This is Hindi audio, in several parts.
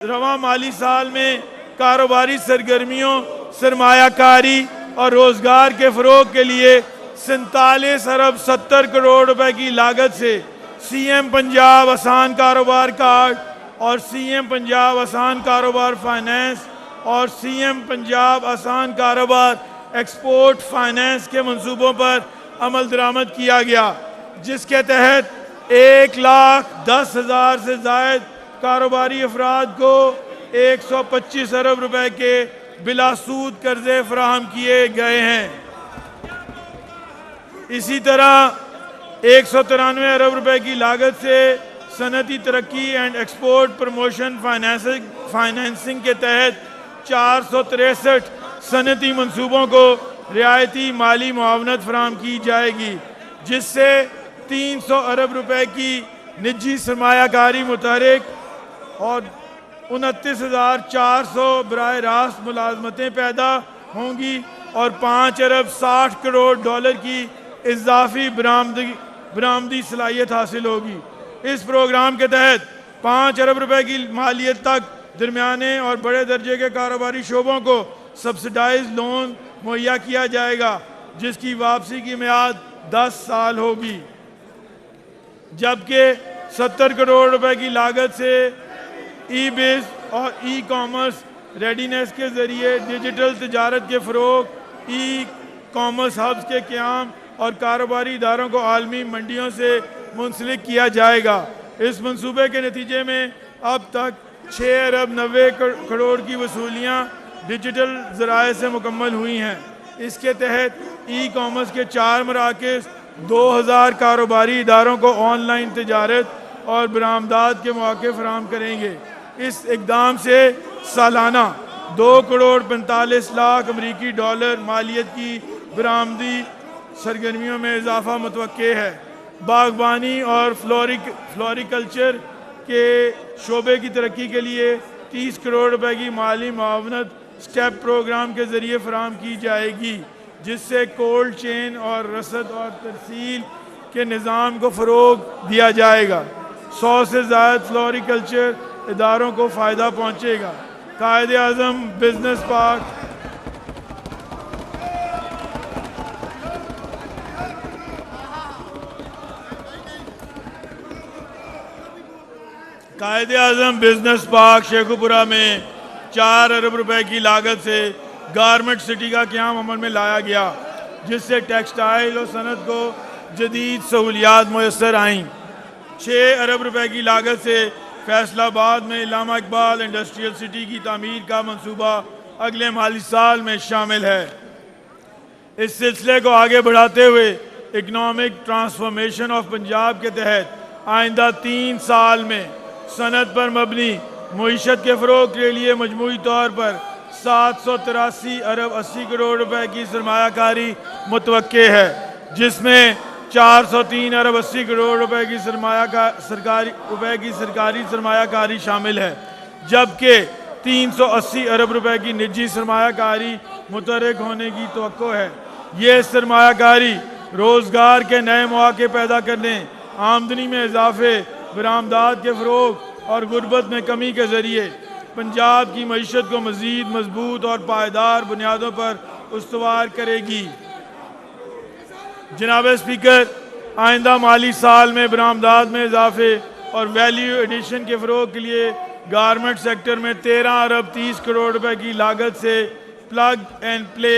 रवां माली साल में कारोबारी सरगर्मियों, सरमायाकारी और रोजगार के फरोग के लिए 47 अरब 70 करोड़ रुपए की लागत से सीएम पंजाब आसान कारोबार कार्ड और सीएम पंजाब आसान कारोबार फाइनेंस और सीएम पंजाब आसान कारोबार एक्सपोर्ट फाइनेंस के मंसूबों पर अमल दरामद किया गया, जिसके तहत 1,10,000 से जायद कारोबारी अफराद को 125 अरब रुपए के बिलासूद कर्जे फराहम किए गए हैं। इसी तरह 193 अरब रुपए की लागत से सनती तरक्की एंड एक्सपोर्ट प्रमोशन फाइनेंसिंग के तहत 463 सनती मंसूबों को रियायती माली मुआवनत फराहम की जाएगी, जिससे 300 अरब रुपए की निजी सरमायाकारी मुतहरिक और 29,400 बराह रास्त मुलाजमतें पैदा होंगी और 5 अरब 60 करोड़ डॉलर की इजाफी बरामदी सलाहियत हासिल होगी। इस प्रोग्राम के तहत 5 अरब रुपए की मालियत तक दरमियाने और बड़े दर्जे के कारोबारी शोबों को सब्सिडाइज लोन मुहैया किया जाएगा, जिसकी वापसी की मियाद 10 साल होगी, जबकि 70 करोड़ रुपए की लागत से ई-बिज़ और ई कॉमर्स रेडीनेस के ज़रिए डिजिटल तजारत के फ़रोग, ई कॉमर्स हब्स के क़याम और कारोबारी इदारों को आलमी मंडियों से मुंसलिक किया जाएगा। इस मंसूबे के नतीजे में अब तक 6 अरब 90 करोड़ की वसूलियाँ डिजिटल ज़राए से मुकम्मल हुई हैं। इसके तहत ई कॉमर्स के 4 मराकज़ 2000 कारोबारी इदारों को ऑनलाइन तजारत और बरामदात के मौके फराहम करेंगे। इस इकदाम से सालाना 2 करोड़ 45 लाख अमरीकी डॉलर मालियत की बरामदी सरगर्मियों में इजाफा मुतवक्के है। बागबानी और फ्लोरिकल्चर के शोबे की तरक्की के लिए 30 करोड़ रुपए की माली मुआवनत स्टेप प्रोग्राम के ज़रिए फराहम की जाएगी, जिससे कोल्ड चेन और रसद और तरसील के निज़ाम को फ़रोग दिया जाएगा। 100 से ज़ायद फ्लोरिकल्चर इदारों को फ़ायदा पहुँचेगा। Quaid-e-Azam business park Quaid-e-Azam business park Sheikhupura में 4 अरब रुपए की लागत से गारमेंट सिटी का क़याम अमल में लाया गया, जिससे टेक्सटाइल और सनत को जदीद सहूलियात मुयस्सर आईं। 6 अरब रुपए की लागत से फैसलाबाद में इल्लामा इकबाल इंडस्ट्रियल सिटी की तामीर का मंसूबा अगले माली साल में शामिल है। इस सिलसिले को आगे बढ़ाते हुए इकनॉमिक ट्रांसफॉर्मेशन ऑफ पंजाब के तहत आइंदा 3 साल में सनत पर मबनी मईशत के फ़रोग के लिए मजमूई तौर पर 783 अरब 80 करोड़ रुपए की सरमायाकारी मुतवक्के है, जिसमें 403 अरब 80 करोड़ रुपए की सरकारी सरमायाकारी शामिल है, जबकि 380 अरब रुपए की निजी सरमायाकारी मुतहरिक होने की तवक्को है। ये सरमायाकारी रोज़गार के नए मौके पैदा करने, आमदनी में इजाफे, बरामदात के फ़रोग और गुर्बत में कमी के ज़रिए पंजाब की मईशत को मज़ीद मजबूत और पायदार बुनियादों पर उस्तवार करेगी। जनाब स्पीकर, आइंदा माली साल में बरामदात में इजाफे और वैल्यू एडिशन के फ़रोग के लिए गारमेंट सेक्टर में 13 अरब 30 करोड़ रुपए की लागत से plug and play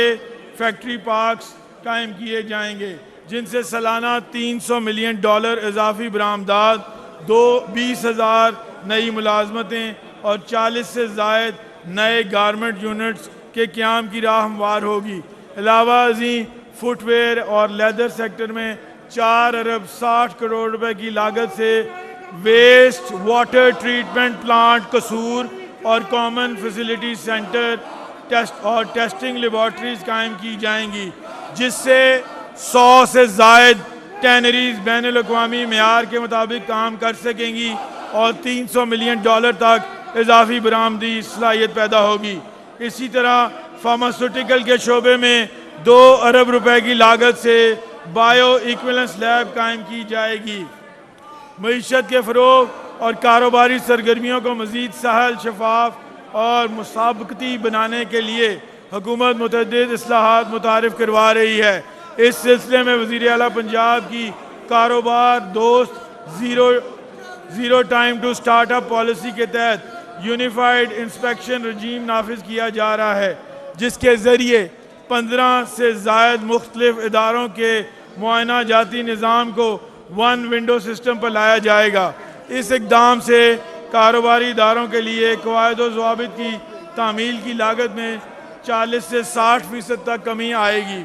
factory parks कायम किए जाएंगे, जिनसे सालाना 300 मिलियन डॉलर इजाफी बरामदात, 20,000 नई मुलाजमतें और 40 से ज़ायद नए गारमेंट यूनिट्स के क़याम की राह हमवार होगी। अलावा अज़ीं फुटवेयर और लेदर सेक्टर में 4 अरब 60 करोड़ रुपए की लागत से वेस्ट वाटर ट्रीटमेंट प्लांट कसूर और common facility centre testing laboratories कायम की जाएंगी, जिससे 100 से ज़ायद टैनरीज बैनुल अक़वामी मेयार के मुताबिक काम कर सकेंगी और 300 मिलियन डॉलर तक इजाफी बरामदी सलाहियत पैदा होगी। इसी तरह फार्मास्यूटिकल के शोबे में 2 अरब रुपए की लागत से बायो इक्विवेलेंस लैब कायम की जाएगी। मईशत के फ़रोग और कारोबारी सरगर्मियों को मज़ीद सहल, शफाफ और मुसाबकती बनाने के लिए हुकूमत मुतअद्दिद इस्लाहात मुतारिफ करवा रही है। इस सिलसिले में वज़ीर आला पंजाब की कारोबार दोस्त zero time to startup policy के तहत यूनिफाइड इंस्पेक्शन रजीम नाफिज किया जा रहा है, जिसके ज़रिए 15 से ज़ायद मुख्तलिफ इदारों के मुआयना जाती निज़ाम को वन विंडो सिस्टम पर लाया जाएगा। इस इक़दाम से कारोबारी इदारों के लिए क़वाइद व ज़वाबित की तामील की लागत में 40 से 60% तक कमी आएगी।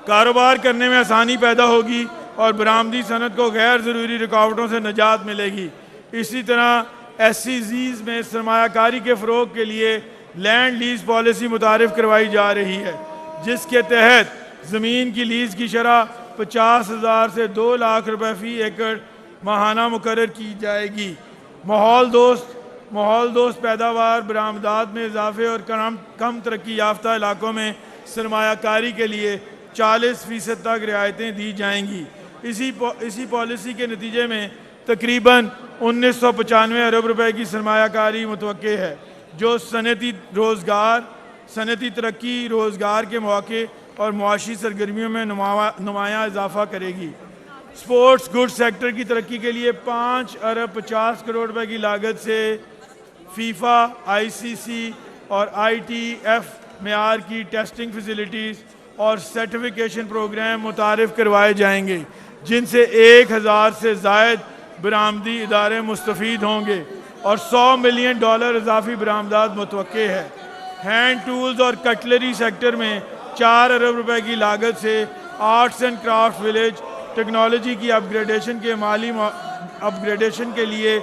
कारोबार करने में आसानी पैदा होगी और बरामदी सनत को गैर ज़रूरी रुकावटों से निजात मिलेगी। इसी तरह SCZs में सरमायाकारी के फ़रोग़ के लिए लैंड लीज़ पॉलिसी मुतारिफ करवाई जा रही है, जिसके तहत ज़मीन की लीज़ की शरह 50,000 से 2 लाख रुपए फ़ी एकड़ माहाना मुकर्रर की जाएगी। माहौल दोस्त पैदावार, बरामदात में इजाफे और कम तरक्की याफ्ता इलाकों में सरमायाकारी के लिए 40% तक रियायतें दी जाएंगी। इसी पॉलिसी के नतीजे में तकरीबन 1995 अरब रुपए की सरमायाकारी मुतवक्के है, जो सनती तरक्की, रोज़गार के मौके और मुआशी सरगर्मियों में नुमायाँ इजाफा करेगी। स्पोर्ट्स गुड्स सेक्टर की तरक्की के लिए 5 अरब 50 करोड़ रुपए की लागत से फीफा, ICC और ITF मेयार की टेस्टिंग फैसिलिटीज़ और सर्टिफिकेशन प्रोग्राम मुतारिफ करवाए जाएंगे, जिनसे 1000 से ज़ायद बरामदी इदारे मुस्तफ़ीद होंगे और $100 मिलियन इजाफी बरामदात मुतवक्के है। हैंड टूल्स और कटलरी सेक्टर में 4 अरब रुपए की लागत से arts and craft village technology की अपग्रेडेशन के लिए